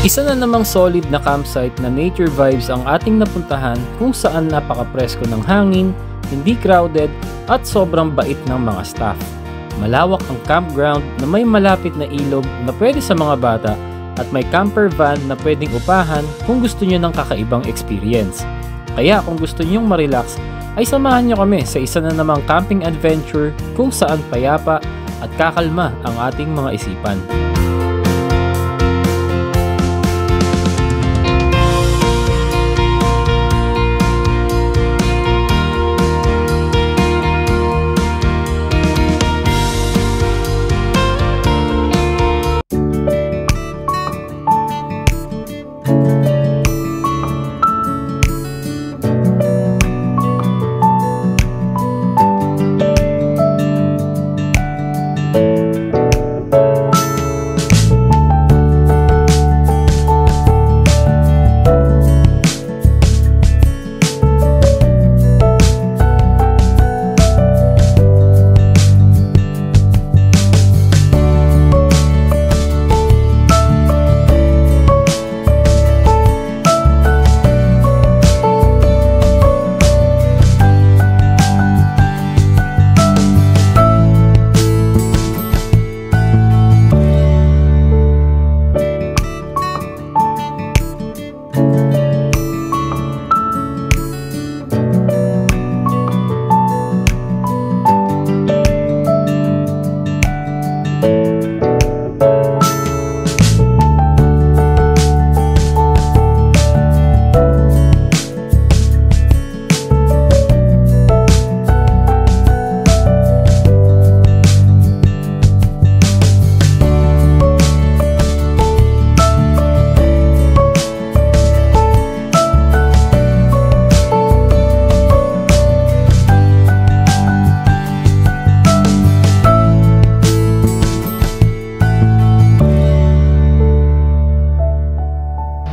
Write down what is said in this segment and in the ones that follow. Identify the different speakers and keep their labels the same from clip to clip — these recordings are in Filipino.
Speaker 1: Isa na namang solid na campsite na nature vibes ang ating napuntahan kung saan napaka-presko ng hangin, hindi crowded at sobrang bait ng mga staff. Malawak ang campground na may malapit na ilog na pwede sa mga bata at may camper van na pwedeng upahan kung gusto nyo ng kakaibang experience. Kaya kung gusto nyong ma-relax ay samahan nyo kami sa isa na namang camping adventure kung saan payapa at kakalma ang ating mga isipan.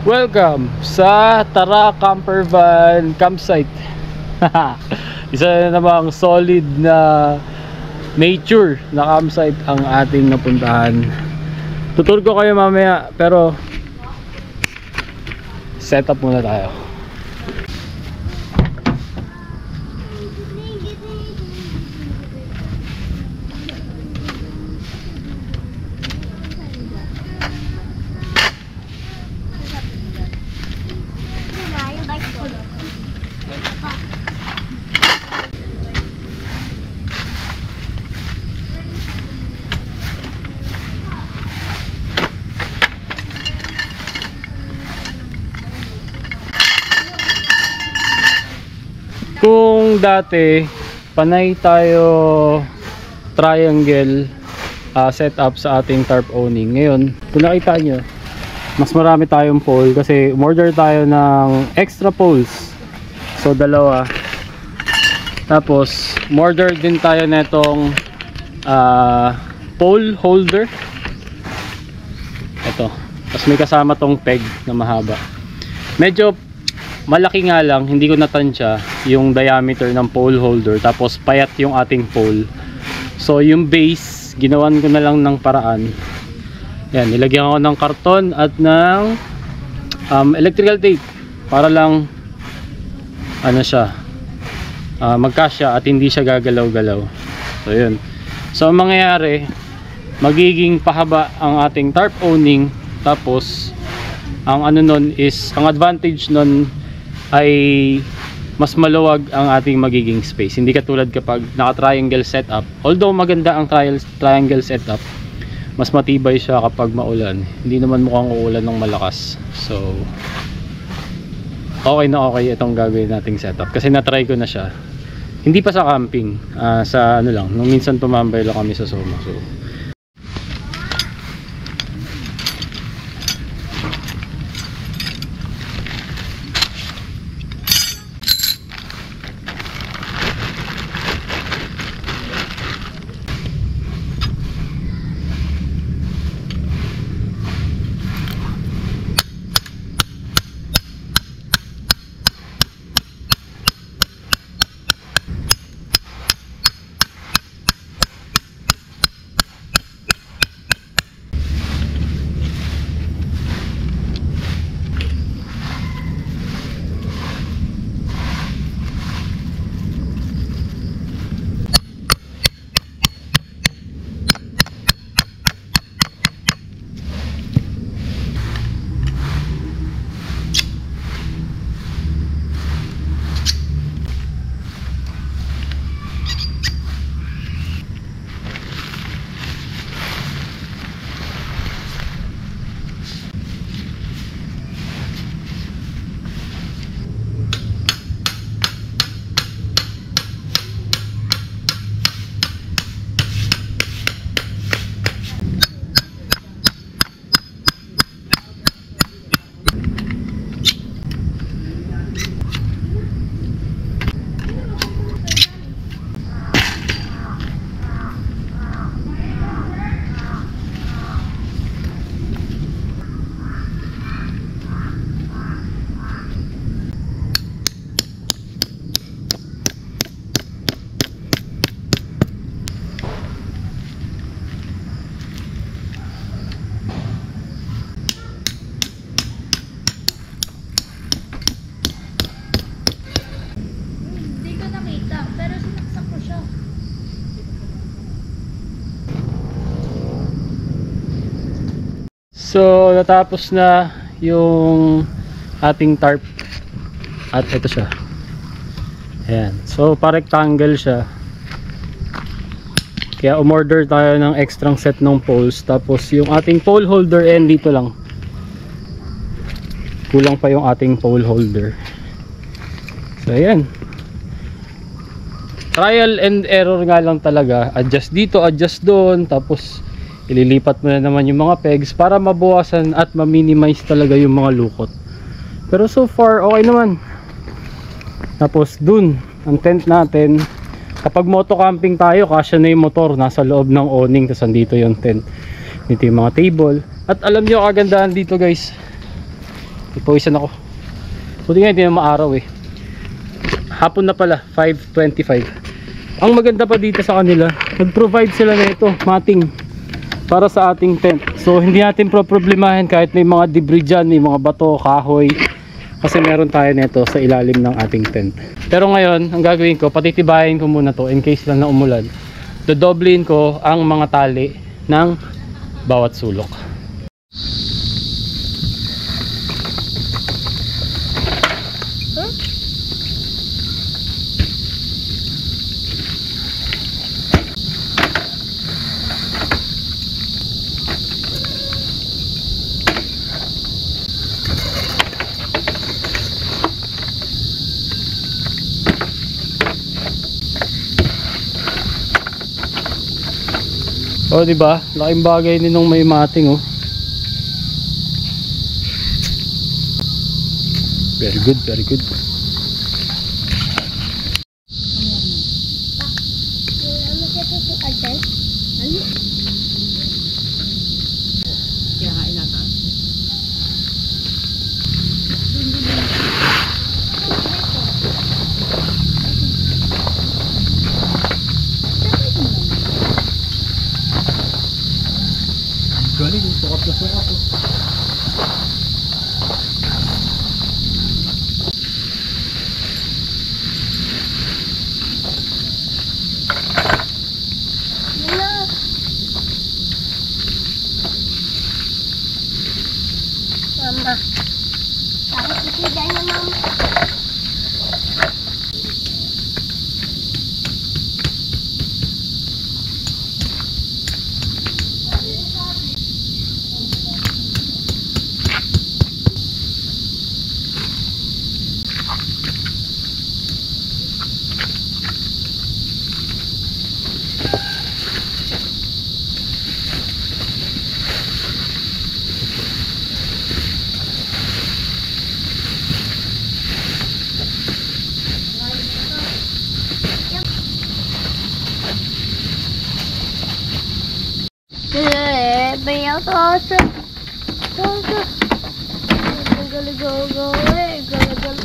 Speaker 1: Welcome sa Tara Camper Van Campsite. Isa na namang solid na nature na campsite ang ating napuntahan. Tutur ko kayo mamaya, pero set up muna tayo. Kung dati panay tayo triangle setup sa ating tarp owning, ngayon kung nakita nyo mas marami tayong pole kasi umorder tayo ng extra poles, so dalawa. Tapos umorder din tayo netong pole holder, ito. Tapos may kasama tong peg na mahaba, medyo malaki nga lang, hindi ko natansya yung diameter ng pole holder. Tapos payat yung ating pole, so yung base ginawan ko na lang ng paraan. Yan, nilagyan ko ng karton at ng electrical tape para lang ano siya, magkasya at hindi siya gagalaw-galaw. So yun, so ang mangyayari, magiging pahaba ang ating tarp owning. Tapos ang ano nun is, ang advantage nun ay mas maluwag ang ating magiging space. Hindi katulad kapag naka-triangle setup. Although maganda ang triangle setup, mas matibay siya kapag maulan. Hindi naman mukhang uulan ng malakas. So okay na okay itong gagawin nating setup kasi na-try ko na siya. Hindi pa sa camping, sa ano lang, nung minsan tumambay lang kami sa Soma. So So natapos na yung ating tarp at ito siya. Ayan. So pa-rectangle siya. Kaya umorder tayo ng extra set ng poles. Tapos yung ating pole holder dito lang. Kulang pa yung ating pole holder. So ayan. Trial and error nga lang talaga. Adjust dito, adjust doon. Tapos ililipat mo na naman yung mga pegs para mabawasan at ma-minimize talaga yung mga lukot. Pero so far okay naman. Tapos dun ang tent natin, kapag moto camping tayo, kasya na yung motor nasa loob ng awning. Tapos andito yung tent, dito yung mga table. At alam nyo kagandahan dito guys, ipawisan ako. Buti nga hindi na maaraw eh. Hapon na pala, 5:25. Ang maganda pa dito sa kanila, nag-provide sila na ito, matting para sa ating tent. So hindi natin problemahin kahit may mga debris dyan, may mga bato, kahoy, kasi meron tayo nito sa ilalim ng ating tent. Pero ngayon, ang gagawin ko, patitibayin ko muna to in case lang na umulan. Dodoblin ko ang mga tali ng bawat sulok. Oh, di ba? Laking bagay din nung may mating, oh. Very good, very good. Galing, sukat na sukat, oh.
Speaker 2: Mama, bakit isigan niya, Mama? Bayaw to. Gagal.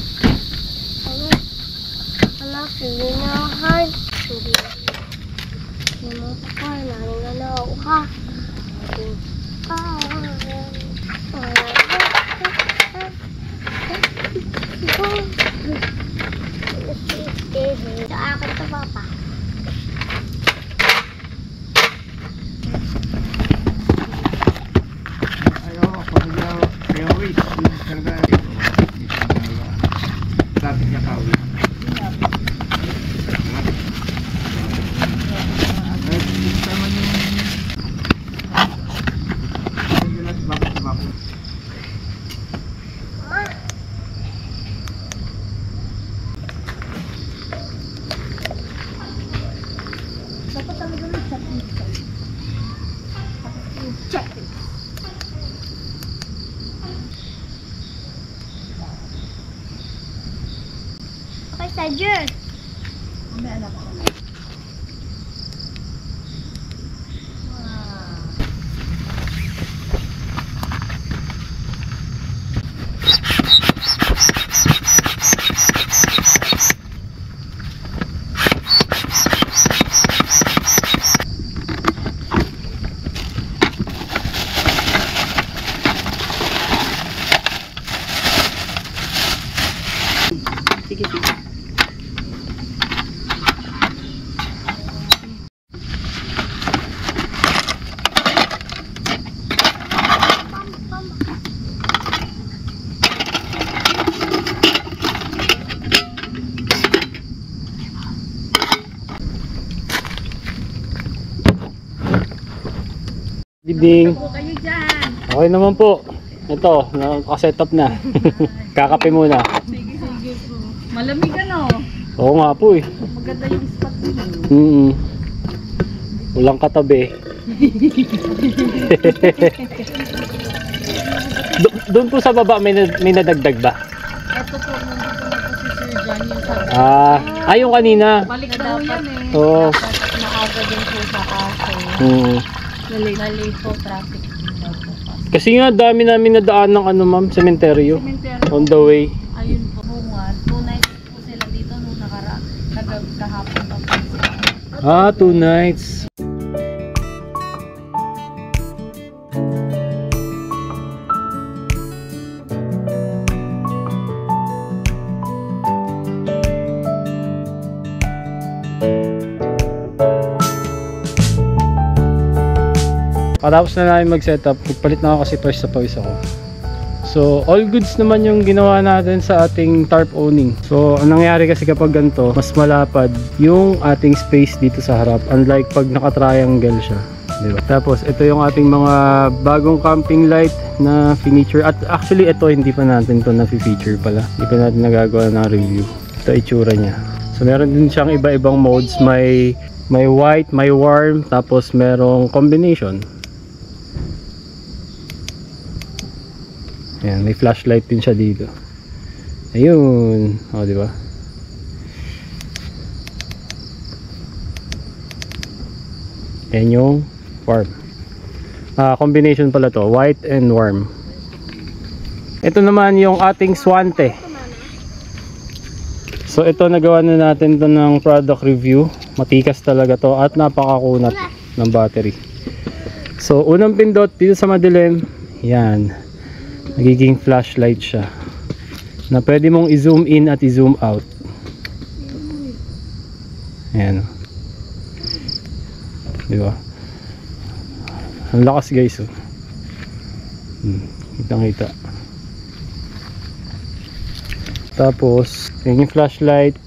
Speaker 2: Anak, hindi na hard. Hindi mo pa nanginalaw ka. Sa akin to, Papa. Okay, Sajer. May anak ako. Sige.
Speaker 1: evening.
Speaker 3: Po kayo dyan.
Speaker 1: Okay naman po. Ito, nakasetup na. Kakape muna.
Speaker 3: Sige po. Malamig ano?
Speaker 1: Oo nga po eh.
Speaker 3: Maganda yung spot mo.
Speaker 1: Walang katabi. Doon po sa baba may nadagdag ba?
Speaker 3: Ito po, nandito na po si Sir John yung sabi.
Speaker 1: Yung kanina.
Speaker 3: Balik daw yan eh.
Speaker 1: Oo.
Speaker 3: Dapat nakaga din po sa kaso. Nalate po traffic.
Speaker 1: Kasi nga dami namin nadaan ng ma'am, sementeryo.
Speaker 3: Cemetery.
Speaker 1: On the way.
Speaker 3: Ayun po. Bungan. 2 nights po sila dito nung kahapon pa po.
Speaker 1: 2 nights. Katapos na namin mag-setup, nagpalit na ako kasi pawis sa pawis ako. So, all goods naman yung ginawa natin sa ating tarp owning. So, ang nangyari kasi kapag ganito, mas malapad yung ating space dito sa harap. Unlike pag naka-triangle siya. Diba? Tapos, ito yung ating mga bagong camping light na finiture. At actually, ito hindi pa natin to na-feature pala. Hindi pa natin nagagawa ng review. Ito itsura niya. So, meron din siyang iba-ibang modes. May white, may warm, tapos merong combination. Ayan, may flashlight din siya dito. Ayun. O, di ba? Ayan yung warm. Combination pala to. White and warm. Ito naman yung ating Swante. So, ito nagawa na natin to ng product review. Matikas talaga to at napakakunat ng battery. So, unang pindot dito sa madilim. Yan. Nagiging flashlight siya na pwede mong i-zoom in at i-zoom out. Ayan. Diba? Ang lakas guys. Kitang-kita. Tapos, yan yung flashlight.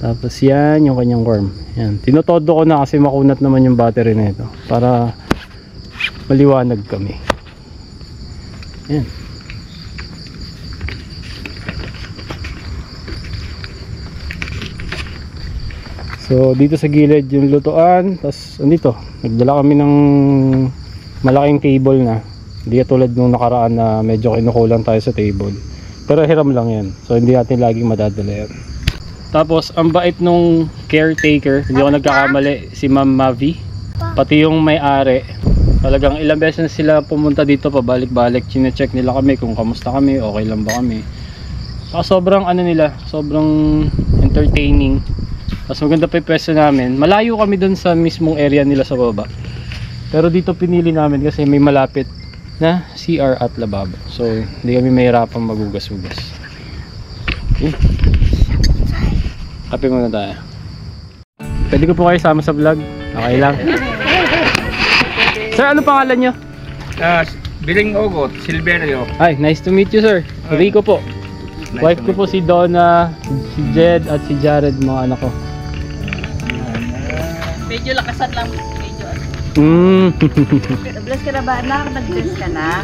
Speaker 1: Tapos yan yung kanyang worm. Yan. Tinotodo ko na kasi makunat naman yung battery na ito para maliwanag kami. Yan. So dito sa gilid yung lutuan. Tapos andito, nagdala kami ng malaking table na. Hindi tulad nung nakaraan na medyo kinukulang tayo sa table. Pero hiram lang yan. So hindi natin laging madadala yan. Tapos ang bait nung caretaker, hindi ako nagkakamali, si Ma'am Mavi. Pati yung may-ari. Talagang ilang beses na sila pumunta dito, pabalik-balik, chine-check nila kami kung kamusta kami, okay lang ba kami. Saka sobrang sobrang entertaining. Tapos maganda pa yung pwesto namin. Malayo kami dun sa mismong area nila sa baba. Pero dito pinili namin kasi may malapit na CR at lababo. So hindi kami mahirapang magugas-ugas. Okay. Kape muna tayo. Pwede ko po kayo sama sa vlog? Okay lang. Sir, ano pangalan nyo?
Speaker 4: Biling Ogot, Silverio.
Speaker 1: Hi, nice to meet you sir. Rico po.
Speaker 4: Nice
Speaker 1: Wife ko po si Donna, si Jed at si Jared, mga anak ko.
Speaker 3: Medyo lakasan lang. Medyo
Speaker 2: Bless ka na ba, anak? Nag-bless ka na?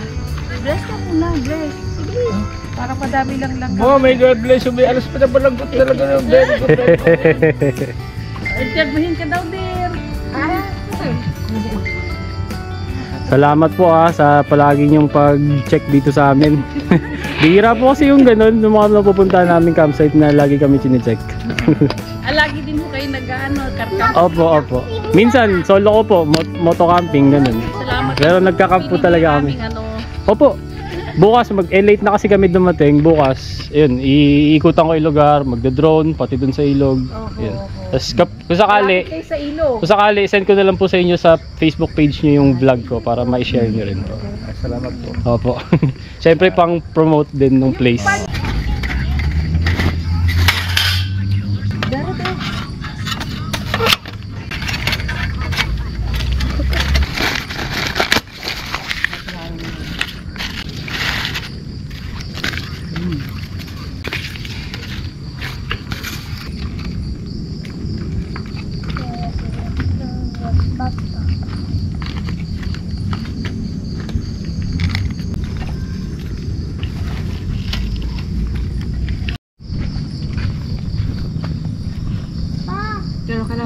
Speaker 2: Bless ka muna, bless. Sige. Parang madami lang.
Speaker 4: Oh my God bless you. May alas pa na balanggot talaga ng very good.
Speaker 3: Interviewin ka daw, dear.
Speaker 1: Salamat po sa palagi nyong pag-check dito sa amin. Bihira po kasi yung ganun, yung mga napupunta namin campsite na lagi kami chine-check.
Speaker 3: Lagi din mo kayo karkamp.
Speaker 1: Opo. Minsan, solo ko po, moto camping, ganun.
Speaker 3: Salamat.
Speaker 1: Pero nagka-camp po talaga kami. Opo. Bukas, late na kasi kami dumating. Bukas, yun, iikutan ko yung lugar, magda-drone, pati dun sa ilog. Yun. Tapos kung sakali, send ko na lang po sa inyo sa Facebook page nyo yung vlog ko para ma-share nyo rin.
Speaker 4: Salamat po.
Speaker 1: Opo. Siyempre pang promote din ng place.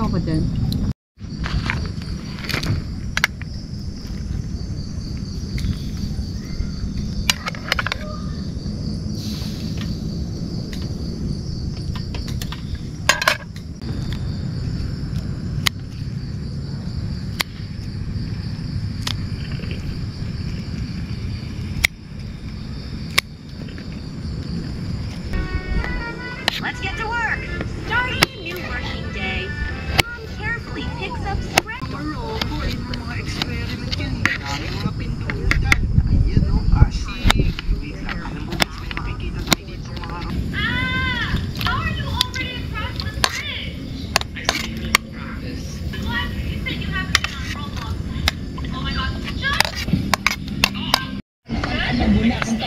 Speaker 2: ko dyan.
Speaker 5: Let's get to work. Starting a new working day. Mom carefully picks up scrap. Ah! How are you already across the bridge? What? You said you haven't been on Roblox. Oh my god. Just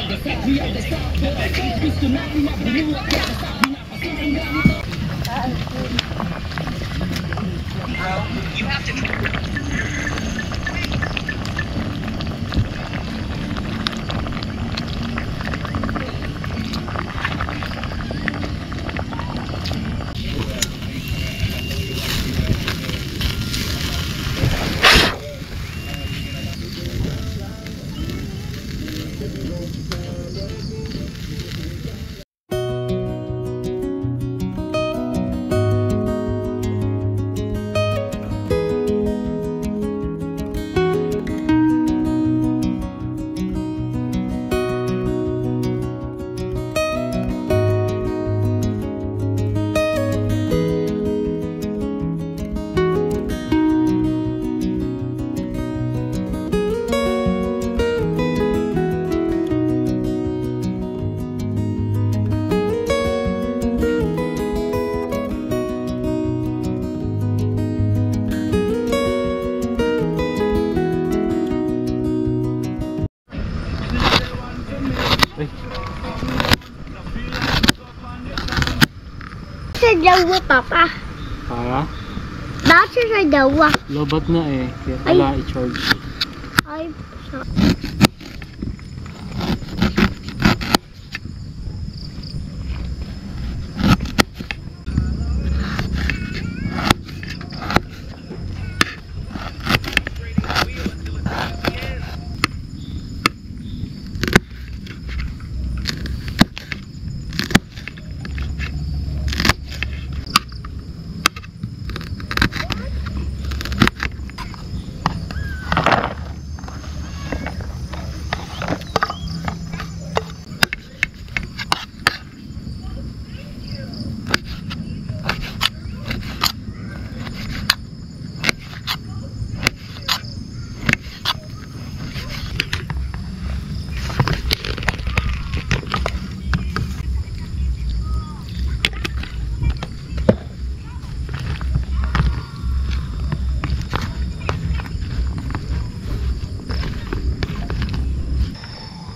Speaker 6: Sa dawa, Papa.
Speaker 1: Para?
Speaker 6: Bakit sa dawa?
Speaker 1: Lobat na eh. Kaya pala i-charge.
Speaker 6: Ay,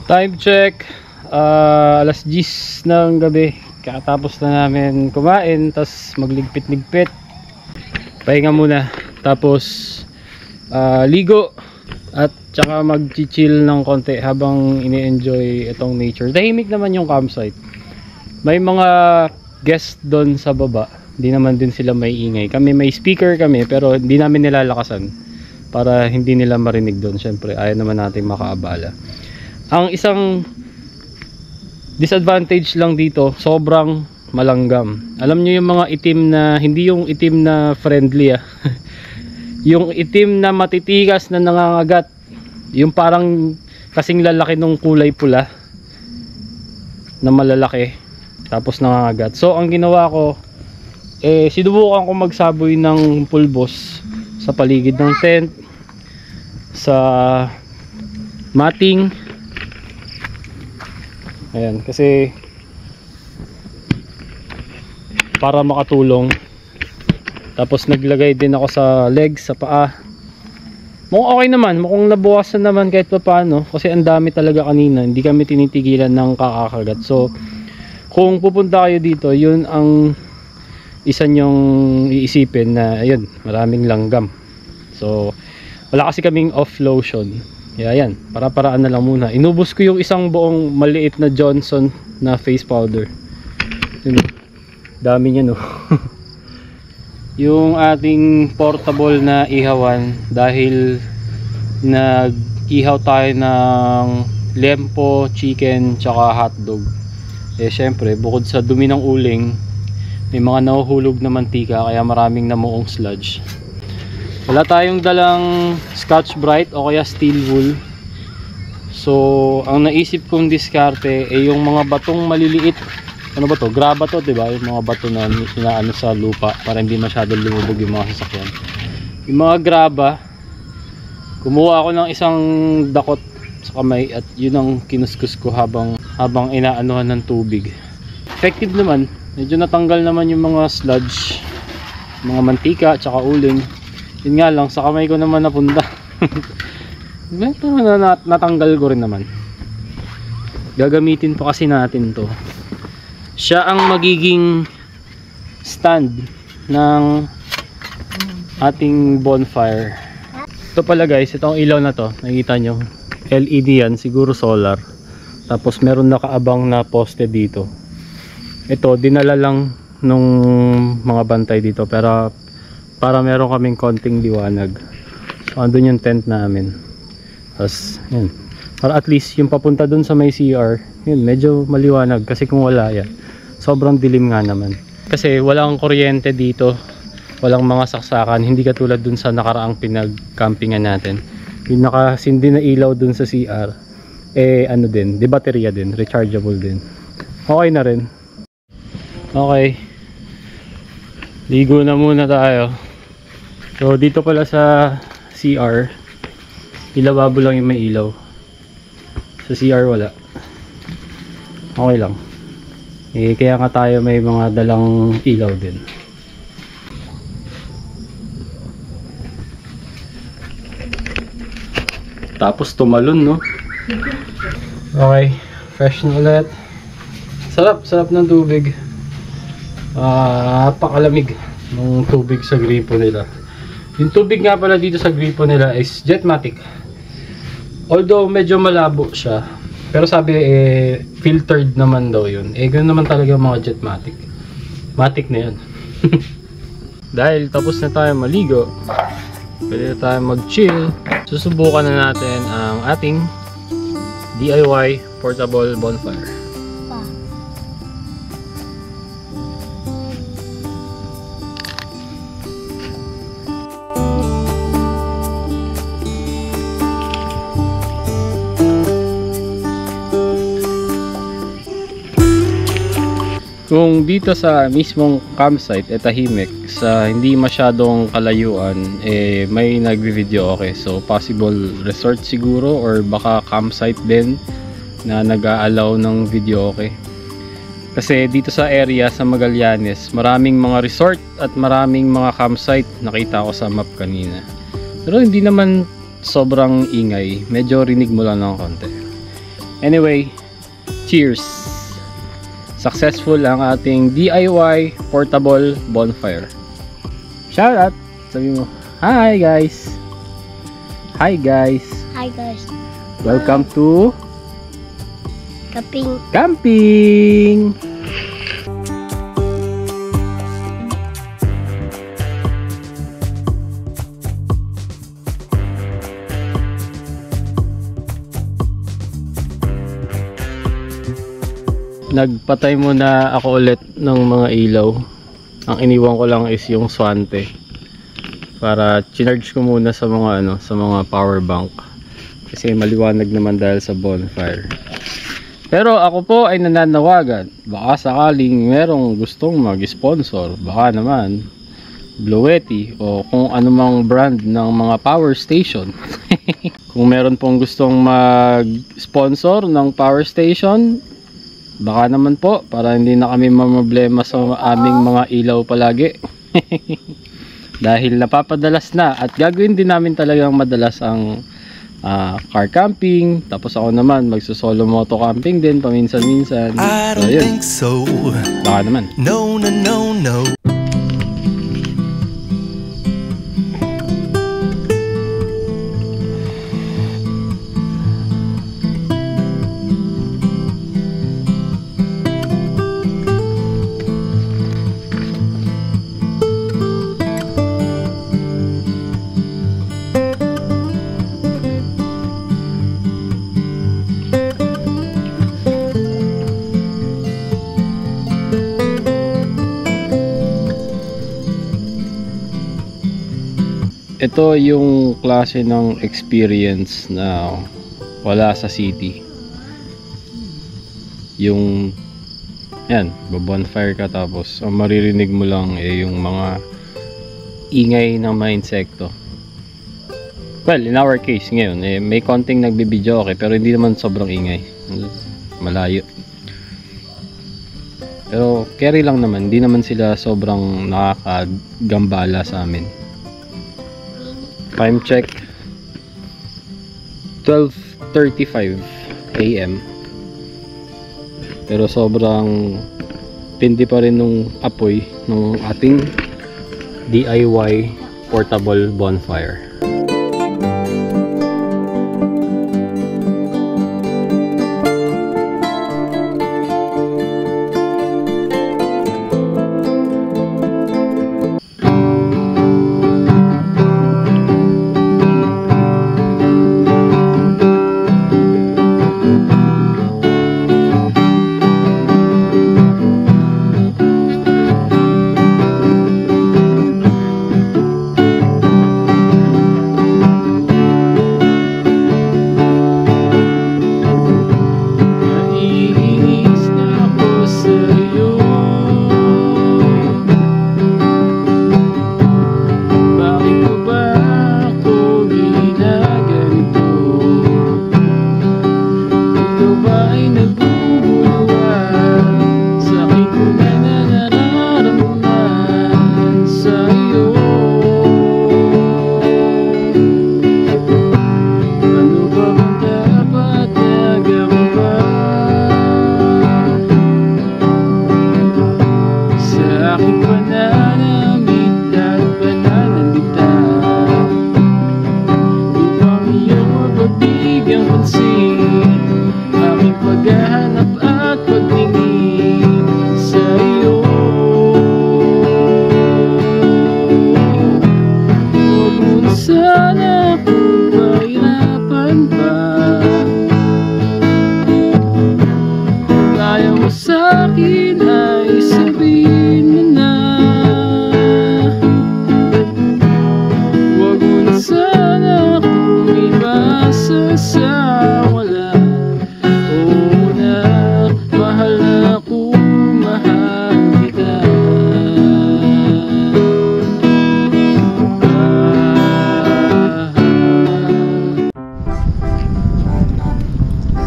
Speaker 1: Time check, alas 10 ng gabi. Kakatapos na namin kumain, tas magligpit-ligpit, pahinga muna, tapos ligo at tsaka mag-chill ng konti habang ini-enjoy itong nature. Tahimik naman yung campsite. May mga guest doon sa baba, hindi naman din sila may ingay. Kami may speaker kami pero hindi namin nilalakasan para hindi nila marinig doon. Syempre ayaw naman natin makaabala. Ang isang disadvantage lang dito, sobrang malanggam. Alam nyo yung mga itim na, hindi yung itim na friendly yung itim na matitigas na nangangagat, yung parang kasing lalaki nung kulay pula na malalaki tapos nangangagat. So ang ginawa ko, sinubukan ko magsaboy ng pulbos sa paligid ng tent, sa mating. Ayan, kasi para makatulong. Tapos naglagay din ako sa legs, sa paa. Mukhang okay naman, mukhang nabuwasan naman kahit pa paano, kasi ang dami talaga kanina, hindi kami tinitigilan ng kakakagat. So kung pupunta kayo dito, yun ang isa nyong iisipin, na ayun, maraming langgam. So wala kasi kaming off lotion. Kaya yan, para-paraan na lang muna. Inubos ko yung isang buong maliit na Johnson na face powder. Yun, dami niya no. yung ating portable na ihawan dahil nag-ihaw tayo ng lempo, chicken, tsaka hotdog. Eh syempre, bukod sa dumi ng uling, may mga nahuhulog na mantika kaya maraming namuong sludge. Wala tayong dalang Scotch-Brite o kaya steel wool. So, ang naisip kong diskarte ay yung mga batong maliliit. Ano ba to? Graba to, diba? Yung mga bato na inaano sa lupa para hindi masyadong lumubog yung mga sasakyan. Yung mga graba, kumuha ako ng isang dakot sa kamay at yun ang kinuskus ko habang inaanuhan ng tubig. Effective naman. Medyo natanggal naman yung mga sludge, mga mantika, tsaka uling. Yun nga lang, sa kamay ko naman napunta. Natanggal ko rin naman. Gagamitin pa kasi natin to. Siya ang magiging stand ng ating bonfire. Ito pala guys, itong ilaw na to, nakikita nyo, LED yan, siguro solar. Tapos meron nakaabang na poste dito. Ito, dinala lang nung mga bantay dito, pero para meron kaming konting liwanag. So andun yung tent namin. Tapos yun, para at least yung papunta dun sa may CR, yun, medyo maliwanag. Kasi kung wala yan, sobrang dilim nga naman. Kasi walang kuryente dito, walang mga saksakan, hindi katulad dun sa nakaraang pinag-campingan natin. Yung nakasindi na ilaw dun sa CR, eh ano din, di baterya din, rechargeable din. Okay na rin. Okay, ligo na muna tayo. So dito pala sa CR, ilababo lang yung may ilaw. Sa CR wala. Okay lang. Eh, kaya nga tayo may mga dalang ilaw din. Tapos tumalon, no? Okay, fresh na ulit. Sarap ng tubig. Napakalamig ng tubig sa gripo nila. Yung tubig nga pala dito sa gripo nila is Jetmatic. Although medyo malabo siya, pero sabi filtered naman daw yun. Ganoon naman talaga mga Jetmatic. Matic na yun. Dahil tapos na tayo maligo, pwede na tayo mag-chill. Susubukan na natin ang ating DIY portable bonfire. Kung dito sa mismong campsite tahimik, sa hindi masyadong kalayuan may nagvi-video okay. So possible resort siguro or baka campsite din na nag-aalaw ng video okay. Kasi dito sa area sa Magallanes, maraming mga resort at maraming mga campsite, nakita ko sa map kanina. Pero hindi naman sobrang ingay, medyo rinig mo lang ng konti. Anyway, cheers! Successful ang ating DIY portable bonfire. Shout out! Sabi mo, hi guys! Hi guys!
Speaker 6: Hi guys.
Speaker 1: Welcome to Camping! Nagpatay muna ako ulit ng mga ilaw. Ang iniwan ko lang is yung swante para chinarge ko muna sa mga sa mga power bank kasi maliwanag naman dahil sa bonfire. Pero ako po ay nananawagan, baka sakaling merong gustong mag-sponsor, baka naman Bluetti o kung anumang brand ng mga power station. Kung meron pong gustong mag-sponsor ng power station, baka naman po, para hindi na kami mamroblema sa aming mga ilaw palagi. Dahil napapadalas na at gagawin din namin talagang madalas ang car camping. Tapos ako naman magsusolo moto camping din paminsan-minsan.
Speaker 7: I don't think so.
Speaker 1: Baka naman.
Speaker 7: No, no, no, no.
Speaker 1: ito yung klase ng experience na wala sa city. Yung yan, bonfire ka tapos ang maririnig mo lang yung mga ingay ng mga insekto. Well, in our case ngayon, may konting nagbibideo okay, pero hindi naman sobrang ingay. Malayo. Pero carry lang naman, hindi naman sila sobrang nakakagambala sa amin. Time check 12:35 AM. Pero sobrang tindi pa rin nung apoy ng ating DIY portable bonfire.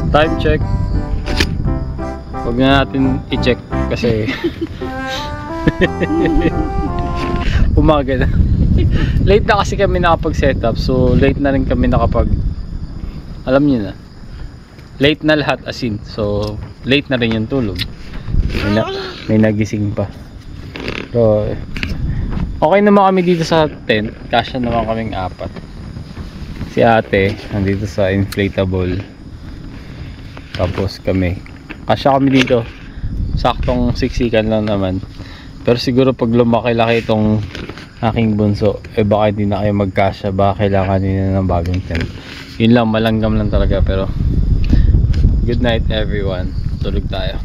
Speaker 1: Time check. Huwag na natin i-check kasi umaga na. Late na kasi kami nakapag-setup, so late na rin kami alam niyo na. Late na lahat as in. So late na rin yung tulog. May nagising pa. So okay naman kami dito sa tent. Kasya naman kaming 4. Si ate nandito sa inflatable. Tapos kasya kami dito. Saktong siksikan lang naman. Pero siguro pag lumaki-laki itong aking bunso, baka hindi na kayo magkasya, baka kailangan nila ng bagong tent. Yun lang, malanggam lang talaga. Pero good night everyone. Tulog tayo.